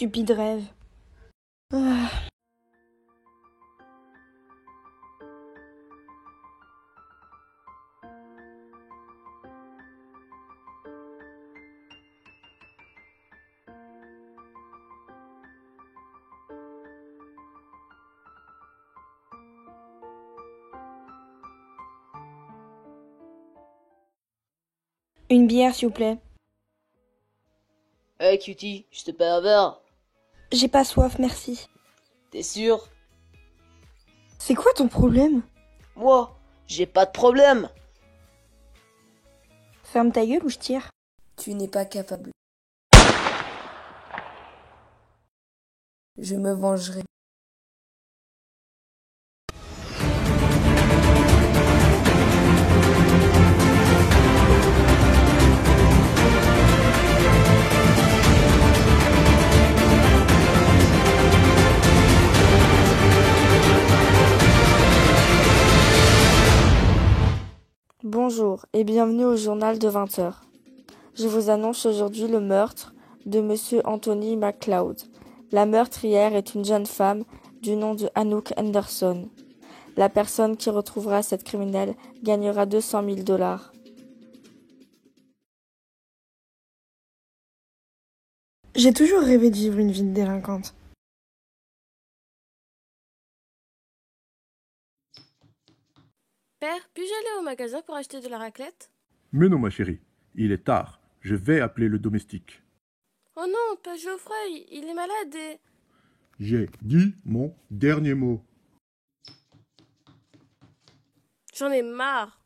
stupide rêve. Ah. Une bière, s'il vous plaît. Hey cutie, je te paie un verre. J'ai pas soif, merci. T'es sûr? C'est quoi ton problème? Moi, j'ai pas de problème. Ferme ta gueule ou je tire. Tu n'es pas capable. Je me vengerai. Bonjour et bienvenue au journal de 20h. Je vous annonce aujourd'hui le meurtre de Monsieur Anthony McLeod. La meurtrière est une jeune femme du nom de Anouk Anderson. La personne qui retrouvera cette criminelle gagnera 200 000 $. J'ai toujours rêvé de vivre une vie de délinquante. Père, puis-je aller au magasin pour acheter de la raclette? Mais non, ma chérie, il est tard. Je vais appeler le domestique. Oh non, pas Geoffrey, il est malade et... J'ai dit mon dernier mot. J'en ai marre.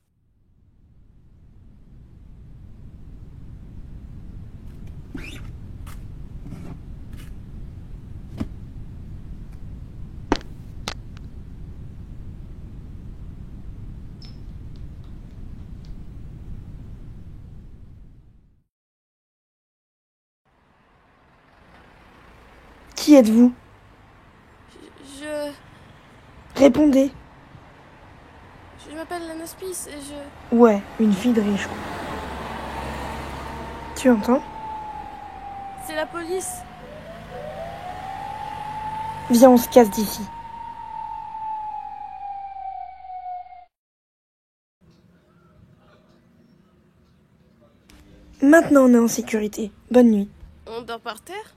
Qui êtes-vous? Je Répondez. m'appelle Lana Smith et je... Ouais, une fille de riche. Tu entends? C'est la police. Viens, on se casse d'ici. Maintenant, on est en sécurité. Bonne nuit. On dort par terre?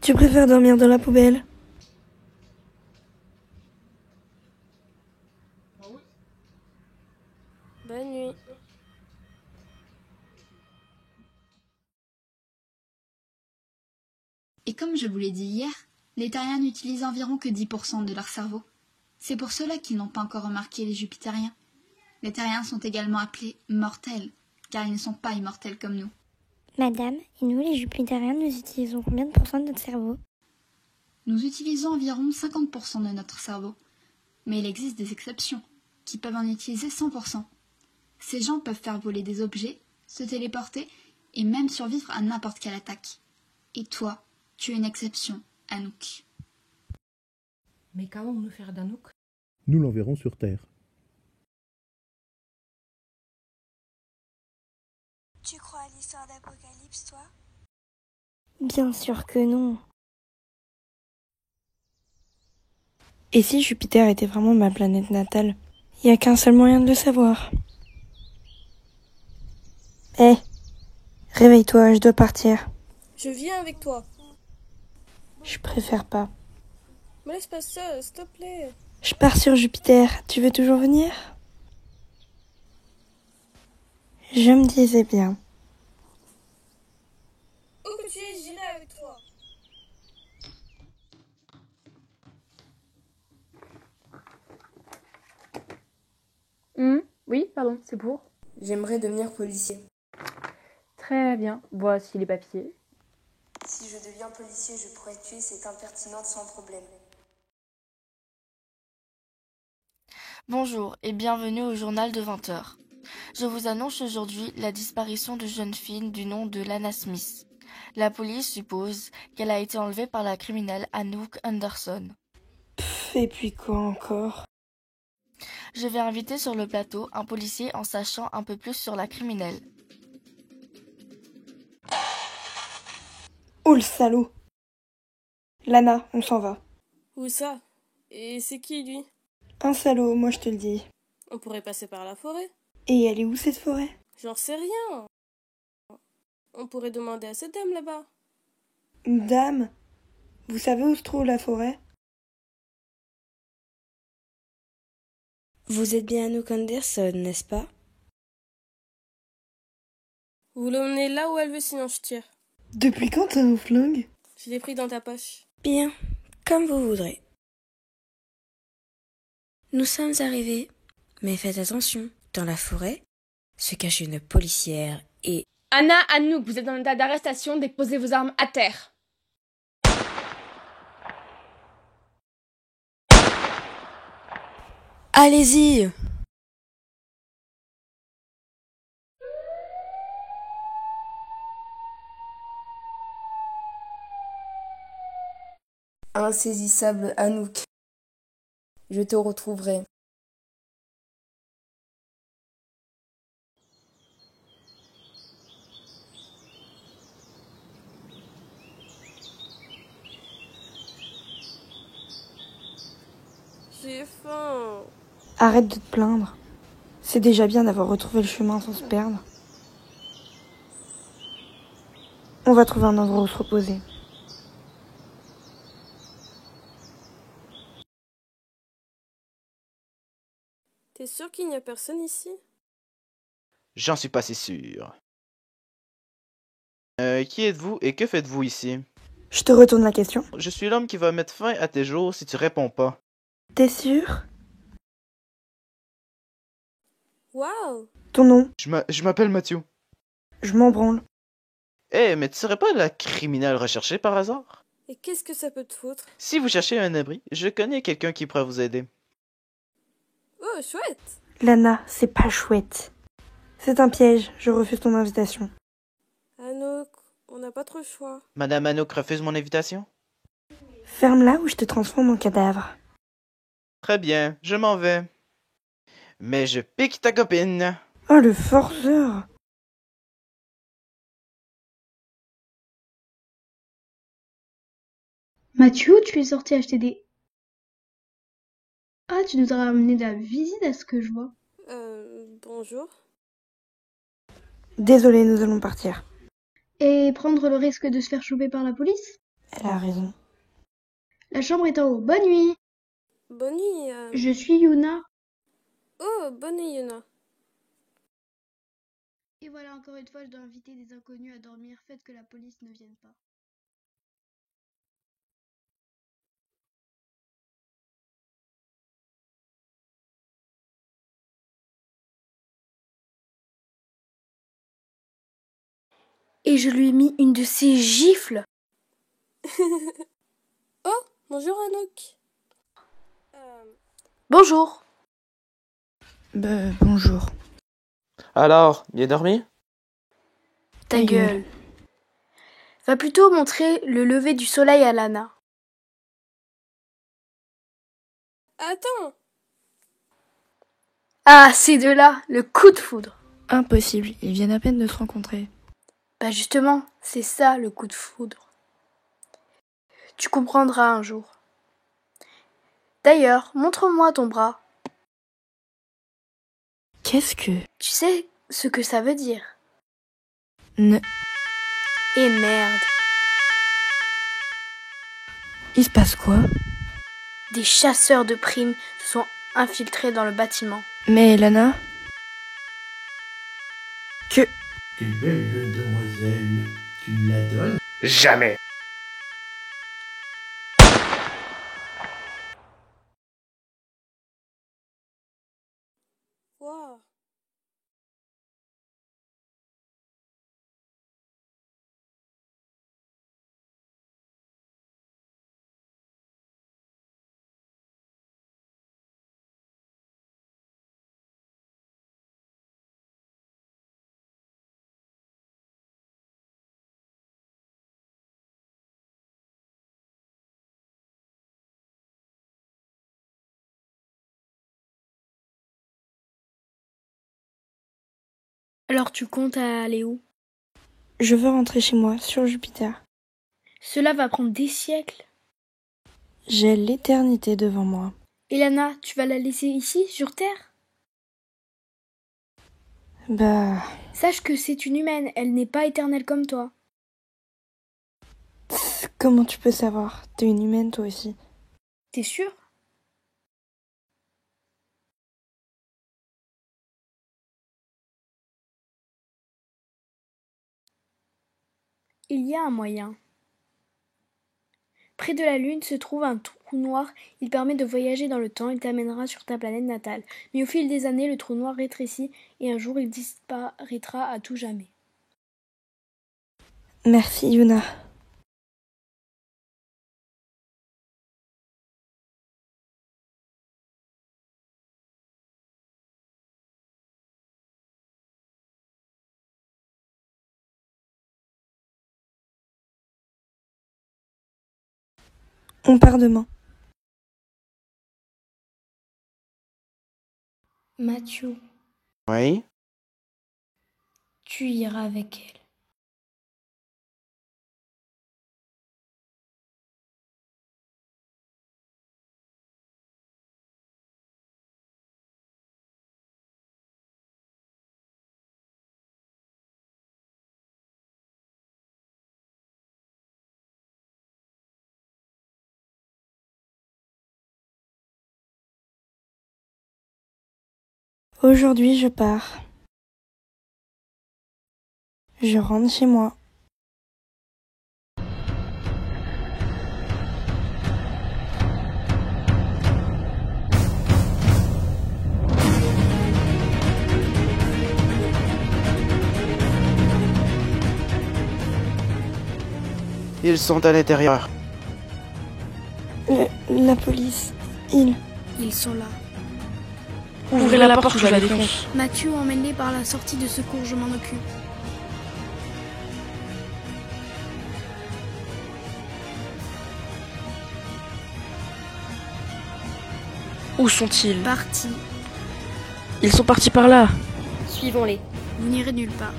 Tu préfères dormir dans la poubelle? Bonne nuit. Et comme je vous l'ai dit hier, les terriens n'utilisent environ que 10% de leur cerveau. C'est pour cela qu'ils n'ont pas encore remarqué les jupitériens. Les terriens sont également appelés mortels, car ils ne sont pas immortels comme nous. Madame, et nous les jupitériens, nous utilisons combien de pourcents de notre cerveau? Nous utilisons environ 50% de notre cerveau. Mais il existe des exceptions, qui peuvent en utiliser 100%. Ces gens peuvent faire voler des objets, se téléporter, et même survivre à n'importe quelle attaque. Et toi, tu es une exception, Anouk. Mais qu'allons-nous faire d'Anouk? Nous l'enverrons sur Terre. Tu crois à l'histoire d'Apocalypse, toi? Bien sûr que non. Et si Jupiter était vraiment ma planète natale? Il n'y a qu'un seul moyen de le savoir. Hé, réveille-toi, je dois partir. Je viens avec toi. Je préfère pas. Me laisse pas seule, s'il te plaît. Je pars sur Jupiter, tu veux toujours venir? Je me disais bien. Où que tu es, j'irai avec toi. Oui, pardon, c'est pour? J'aimerais devenir policier. Très bien, voici les papiers. Si je deviens policier, je pourrais tuer cette impertinente sans problème. Bonjour et bienvenue au journal de 20h. Je vous annonce aujourd'hui la disparition de jeune fille du nom de Lana Smith. La police suppose qu'elle a été enlevée par la criminelle Anouk Anderson. Et puis quoi encore? Je vais inviter sur le plateau un policier en sachant un peu plus sur la criminelle. Oh le salaud! Lana, on s'en va. Où ça? Et c'est qui, lui? Un salaud, moi je te le dis. On pourrait passer par la forêt. Et elle est où cette forêt? J'en sais rien. On pourrait demander à cette dame là-bas. Dame, vous savez où se trouve la forêt? Vous êtes bien Anouk Anderson, n'est-ce pas? Vous voulez l'emmener là où elle veut, sinon je tire. Depuis quand t'as un flingue? Je l'ai pris dans ta poche. Bien, comme vous voudrez. Nous sommes arrivés, mais faites attention, dans la forêt se cache une policière et... Anna, Anouk, vous êtes en état d'arrestation, déposez vos armes à terre. Allez-y! Insaisissable Anouk, je te retrouverai. J'ai faim. Arrête de te plaindre. C'est déjà bien d'avoir retrouvé le chemin sans se perdre. On va trouver un endroit où se reposer. T'es sûr qu'il n'y a personne ici? J'en suis pas si sûr. Qui êtes-vous et que faites-vous ici? Je te retourne la question. Je suis l'homme qui va mettre fin à tes jours si tu réponds pas. T'es sûr? Waouh! Ton nom? Je m'appelle Mathieu. Je m'en branle. Eh, mais tu serais pas la criminelle recherchée par hasard? Et qu'est-ce que ça peut te foutre? Si vous cherchez un abri, je connais quelqu'un qui pourrait vous aider. Oh, chouette! Lana, c'est pas chouette. C'est un piège, je refuse ton invitation. Anouk, on n'a pas trop le choix. Madame Anouk refuse mon invitation? Ferme-la ou je te transforme en cadavre. Très bien, je m'en vais. Mais je pique ta copine. Oh, le forceur! Mathieu, tu es sorti acheter des... Ah, tu nous as ramené de la visite à ce que je vois. Bonjour. Désolée, nous allons partir. Et prendre le risque de se faire choper par la police? Elle a raison. La chambre est en haut. Bonne nuit! Bonne nuit. Je suis Yuna. Oh, bonne nuit, Yuna. Et voilà, encore une fois, je dois inviter des inconnus à dormir. Faites que la police ne vienne pas. Et je lui ai mis une de ces gifles. Oh, bonjour Anouk. Bonjour. Bonjour. Alors, bien dormi? Ta gueule. Va plutôt montrer le lever du soleil à Lana. Attends. Ah, ces deux-là, le coup de foudre. Impossible, ils viennent à peine de se rencontrer. Bah justement, c'est ça le coup de foudre. Tu comprendras un jour. D'ailleurs, montre-moi ton bras. Qu'est-ce que... Tu sais ce que ça veut dire? Ne... Et merde. Il se passe quoi? Des chasseurs de primes se sont infiltrés dans le bâtiment. Mais Lana... Quelle belle demoiselle. Tu me la donnes? Jamais. Wow. Alors tu comptes à aller où? Je veux rentrer chez moi, sur Jupiter. Cela va prendre des siècles. J'ai l'éternité devant moi. Et Lana, tu vas la laisser ici, sur Terre? Bah... Sache que c'est une humaine, elle n'est pas éternelle comme toi. Comment tu peux savoir? T'es une humaine toi aussi. T'es sûr? Il y a un moyen. Près de la Lune se trouve un trou noir. Il permet de voyager dans le temps. Il t'amènera sur ta planète natale. Mais au fil des années, le trou noir rétrécit et un jour il disparaîtra à tout jamais. Merci Yuna. On part demain. Mathieu, Oui? tu iras avec elle. Aujourd'hui, je pars. Je rentre chez moi. Ils sont à l'intérieur. La police, Ils sont là. Ouvrez la porte ou je la défonce. Mathieu, emmène-les par la sortie de secours, je m'en occupe. Où sont-ils? Partis. Ils sont partis par là. Suivons-les. Vous n'irez nulle part.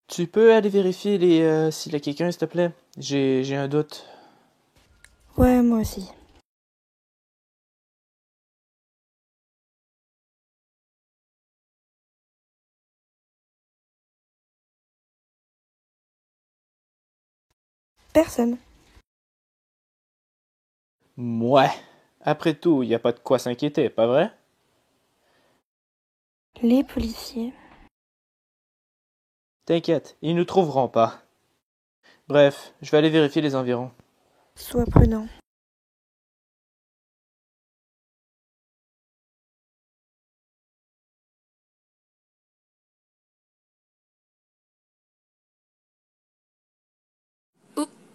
Tu peux aller vérifier s'il y a quelqu'un, s'il te plaît? J'ai un doute. Ouais, moi aussi. Personne. Ouais. Après tout, y a pas de quoi s'inquiéter, pas vrai? Les policiers. T'inquiète, ils nous trouveront pas. Bref, je vais aller vérifier les environs. Sois prudent.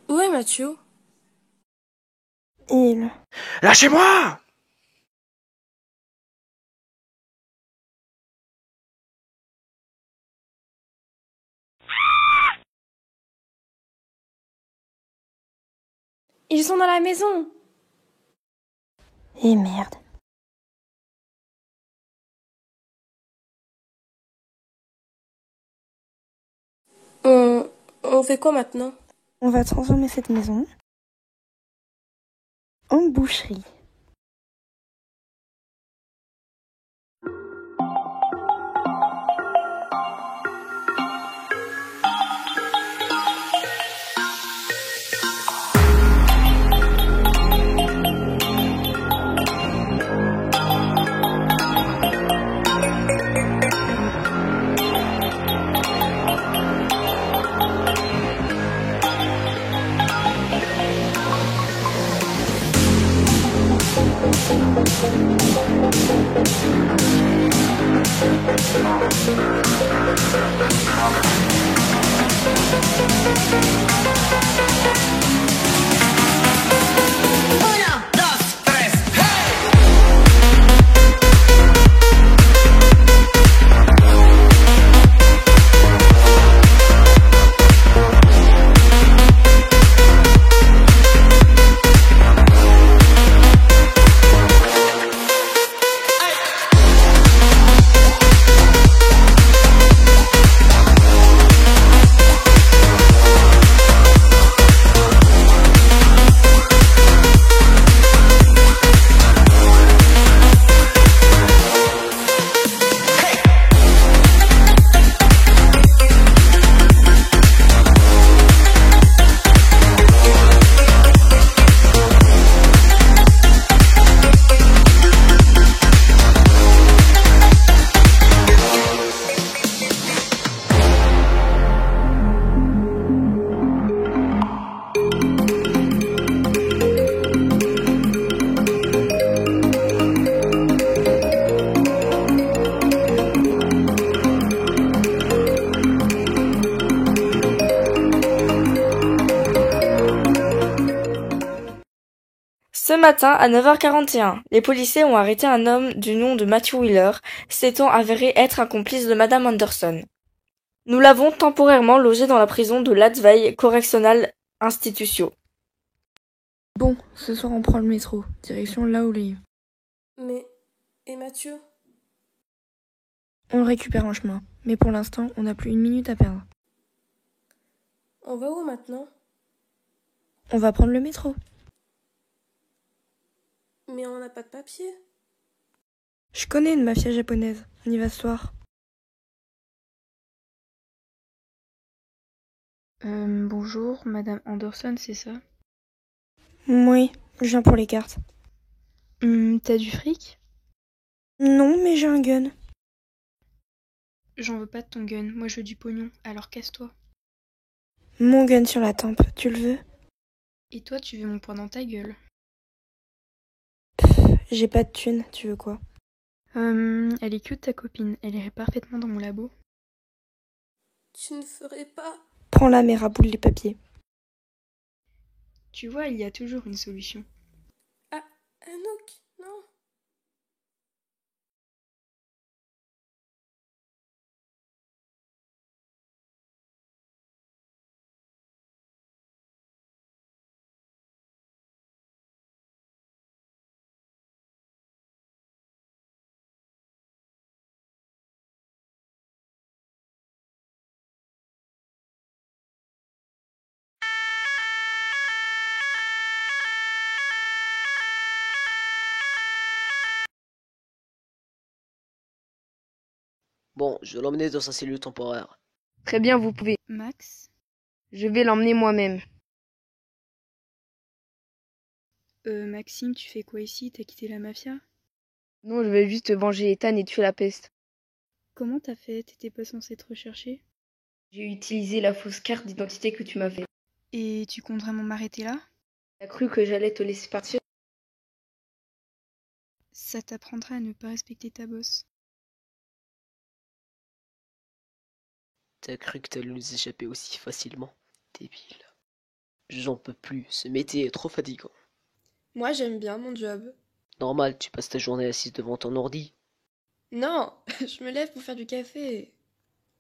Où est Mathieu? Lâchez-moi! Ils sont dans la maison. Et merde. On fait quoi maintenant? On va transformer cette maison en boucherie. Ce matin, à 9h41, les policiers ont arrêté un homme du nom de Matthew Wheeler, s'étant avéré être un complice de Madame Anderson. Nous l'avons temporairement logé dans la prison de Ladveil Correctional Institution. Bon, ce soir on prend le métro, direction Lawley. Mais... Et Mathieu? On le récupère en chemin, mais pour l'instant, on n'a plus une minute à perdre. On va où maintenant? On va prendre le métro. Mais on n'a pas de papier. Je connais une mafia japonaise, on y va ce soir. Bonjour, Madame Anderson, c'est ça? Oui, je viens pour les cartes. T'as du fric? Non, mais j'ai un gun. J'en veux pas de ton gun, moi je veux du pognon, alors casse-toi. Mon gun sur la tempe, tu le veux? Et toi tu veux mon poing dans ta gueule. J'ai pas de thune, tu veux quoi? Elle est cute ta copine, elle irait parfaitement dans mon labo. Tu ne ferais pas... Prends-la mais raboule les papiers. Tu vois, il y a toujours une solution. Ah, Anouk, non. Bon, je vais l'emmener dans sa cellule temporaire. Très bien, vous pouvez. Max? Je vais l'emmener moi-même. Maxime, tu fais quoi ici? T'as quitté la mafia? Non, je vais juste venger Ethan et tuer la peste. Comment t'as fait? T'étais pas censé être recherché? J'ai utilisé la fausse carte d'identité que tu m'as fait. Et tu comptes vraiment m'arrêter là? T'as cru que j'allais te laisser partir? Ça t'apprendra à ne pas respecter ta boss. T'as cru que t'allais nous échapper aussi facilement? Débile. J'en peux plus, ce métier est trop fatigant. Moi, j'aime bien mon job. Normal, tu passes ta journée assise devant ton ordi. Non, je me lève pour faire du café.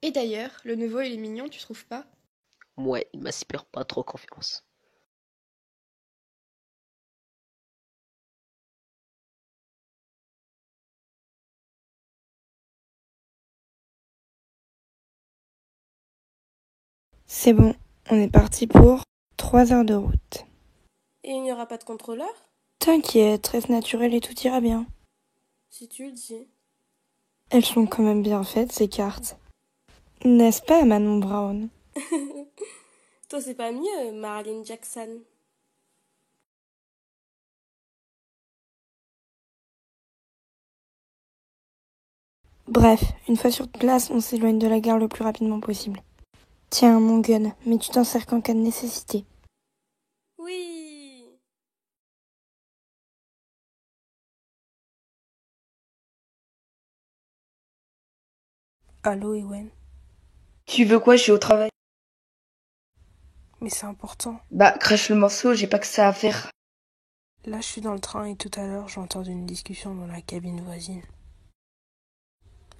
Et d'ailleurs, le nouveau, il est mignon, tu trouves pas? Ouais, il m'inspire pas trop confiance. C'est bon, on est parti pour 3 heures de route. Et il n'y aura pas de contrôleur? T'inquiète, reste naturel et tout ira bien. Si tu le dis. Elles sont quand même bien faites, ces cartes. N'est-ce pas, Manon Brown? Toi, c'est pas mieux, Marilyn Jackson. Bref, une fois sur place, on s'éloigne de la gare le plus rapidement possible. Tiens, mon gun, mais tu t'en sers qu'en cas de nécessité. Oui. Allô, Ewen? Tu veux quoi? Je suis au travail. Mais c'est important. Bah, crache le morceau, j'ai pas que ça à faire. Là, je suis dans le train et tout à l'heure, j'ai entendu une discussion dans la cabine voisine.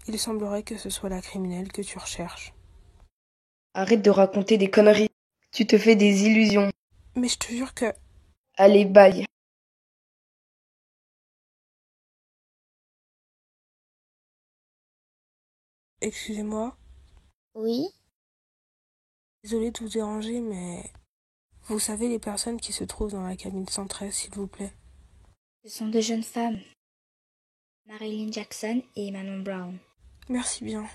Il semblerait que ce soit la criminelle que tu recherches. Arrête de raconter des conneries. Tu te fais des illusions. Mais je te jure que... Allez, bye. Excusez-moi. Oui? Désolée de vous déranger, mais... Vous savez les personnes qui se trouvent dans la cabine 113, s'il vous plaît? Ce sont deux jeunes femmes. Marilyn Jackson et Manon Brown. Merci bien.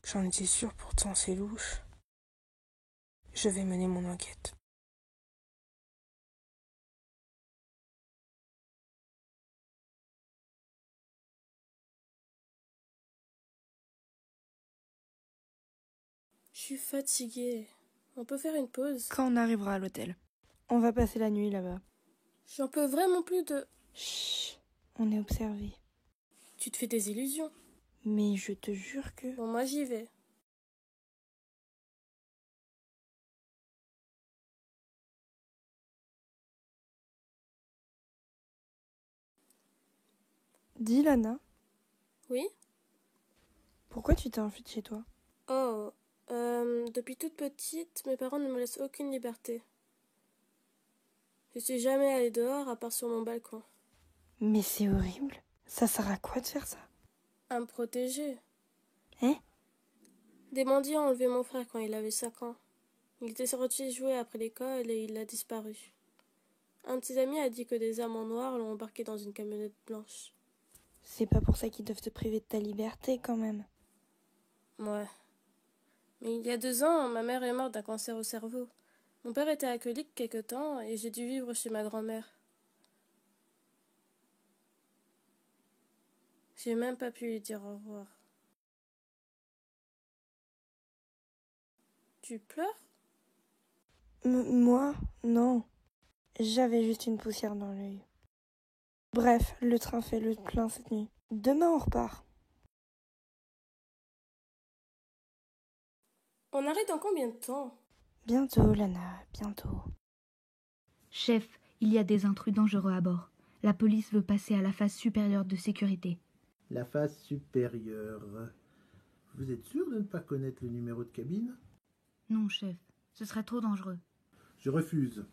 J'en étais sûre, pourtant c'est louche. Je vais mener mon enquête. Je suis fatiguée. On peut faire une pause? Quand on arrivera à l'hôtel. On va passer la nuit là-bas. J'en peux vraiment plus de... Chut, on est observé. Tu te fais des illusions. Mais je te jure que... Bon, moi j'y vais. Dis, Lana. Oui? Pourquoi tu t'es enfuie de chez toi? Oh, depuis toute petite, mes parents ne me laissent aucune liberté. Je suis jamais allée dehors à part sur mon balcon. Mais c'est horrible. Ça sert à quoi de faire ça? À me protéger. Hein? Des mendiants ont enlevé mon frère quand il avait 5 ans. Il était sorti jouer après l'école et il a disparu. Un de ses amis a dit que des hommes en noir l'ont embarqué dans une camionnette blanche. C'est pas pour ça qu'ils doivent te priver de ta liberté quand même. Ouais. Mais il y a 2 ans, ma mère est morte d'un cancer au cerveau. Mon père était alcoolique quelque temps et j'ai dû vivre chez ma grand-mère. J'ai même pas pu lui dire au revoir. Tu pleures? Moi? Non. J'avais juste une poussière dans l'œil. Bref, le train fait le plein cette nuit. Demain, on repart. On arrête dans combien de temps? Bientôt, Lana, bientôt. Chef, il y a des intrus dangereux à bord. La police veut passer à la phase supérieure de sécurité. La phase supérieure. Vous êtes sûr de ne pas connaître le numéro de cabine? Non, chef, ce serait trop dangereux. Je refuse.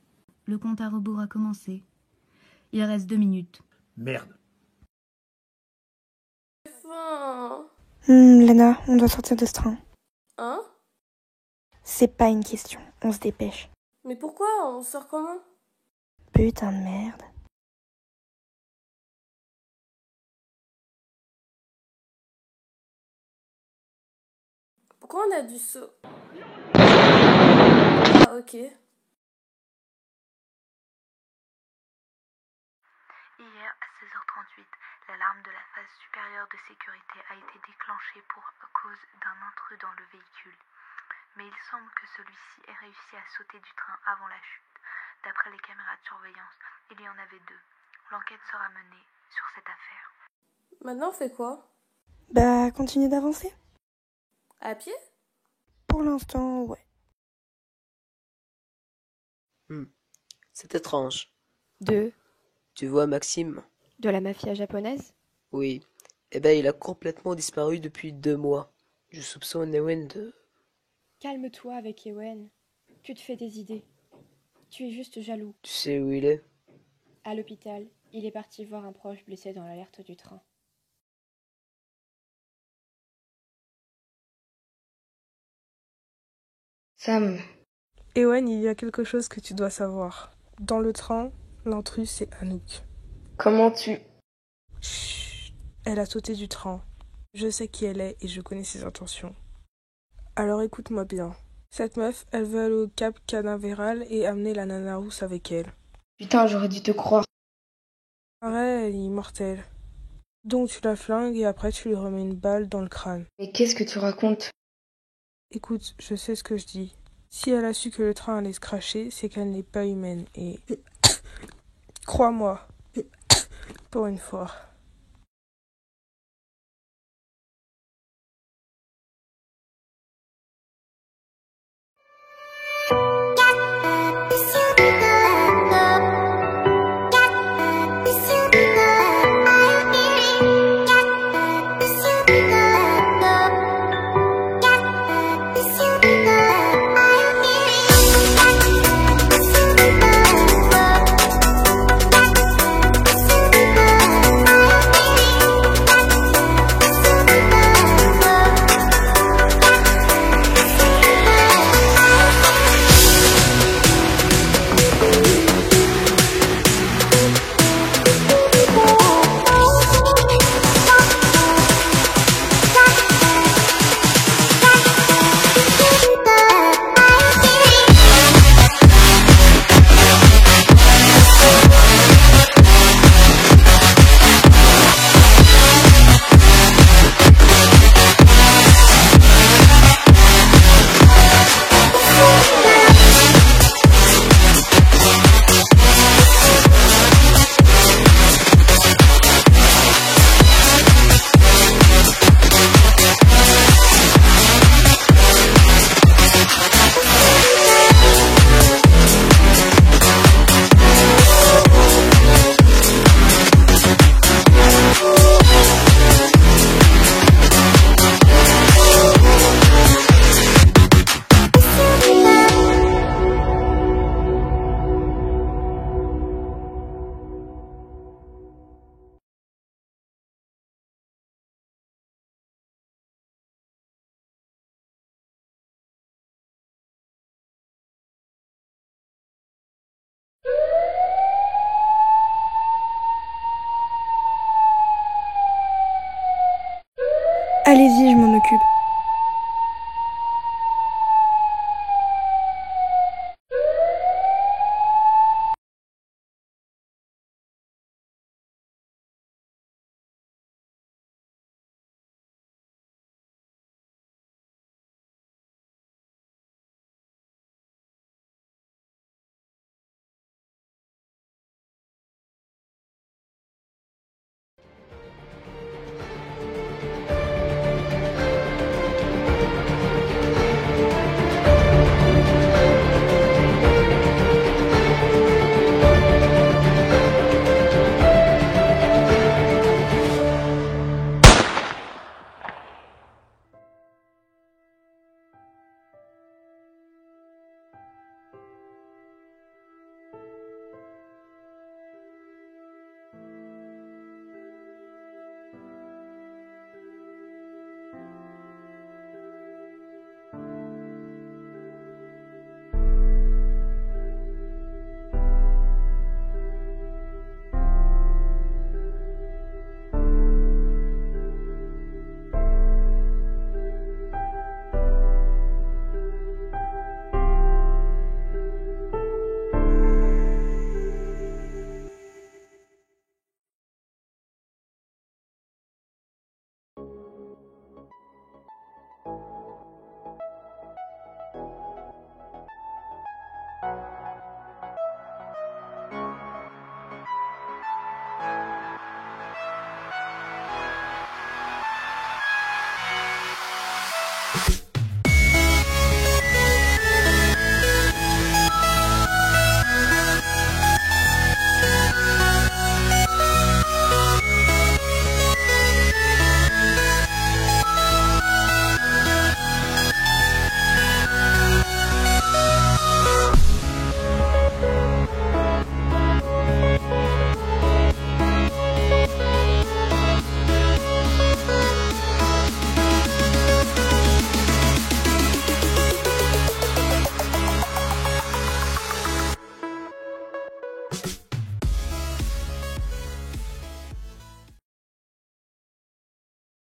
Le compte à rebours a commencé. Il reste 2 minutes. Merde. Lana, on doit sortir de ce train. Hein? C'est pas une question, on se dépêche. Mais pourquoi? On sort comment? Putain de merde. Pourquoi on a du saut? Ah, ok. Hier, à 16h38, l'alarme de la phase supérieure de sécurité a été déclenchée pour cause d'un intrus dans le véhicule. Mais il semble que celui-ci ait réussi à sauter du train avant la chute. D'après les caméras de surveillance, il y en avait 2. L'enquête sera menée sur cette affaire. Maintenant, on fait quoi? Bah, continue d'avancer. À pied? Pour l'instant, ouais. C'est étrange. De Tu vois Maxime? la mafia japonaise? Oui. Eh ben, il a complètement disparu depuis 2 mois. Je soupçonne Ewen de... Calme-toi avec Ewen. Tu te fais des idées. Tu es juste jaloux. Tu sais où il est? À l'hôpital, il est parti voir un proche blessé dans l'alerte du train. Sam. Ewen, il y a quelque chose que tu dois savoir. Dans le train, l'intrus, c'est Anouk. Comment tu... Chut, elle a sauté du train. Je sais qui elle est et je connais ses intentions. Alors écoute-moi bien. Cette meuf, elle veut aller au Cap Canaveral et amener la nana rousse avec elle. Putain, j'aurais dû te croire. Pareil, elle est immortelle. Donc tu la flingues et après tu lui remets une balle dans le crâne. Mais qu'est-ce que tu racontes? Écoute, je sais ce que je dis. Si elle a su que le train allait se cracher, c'est qu'elle n'est pas humaine et... Crois-moi. Pour une fois. Allez-y, je m'en occupe.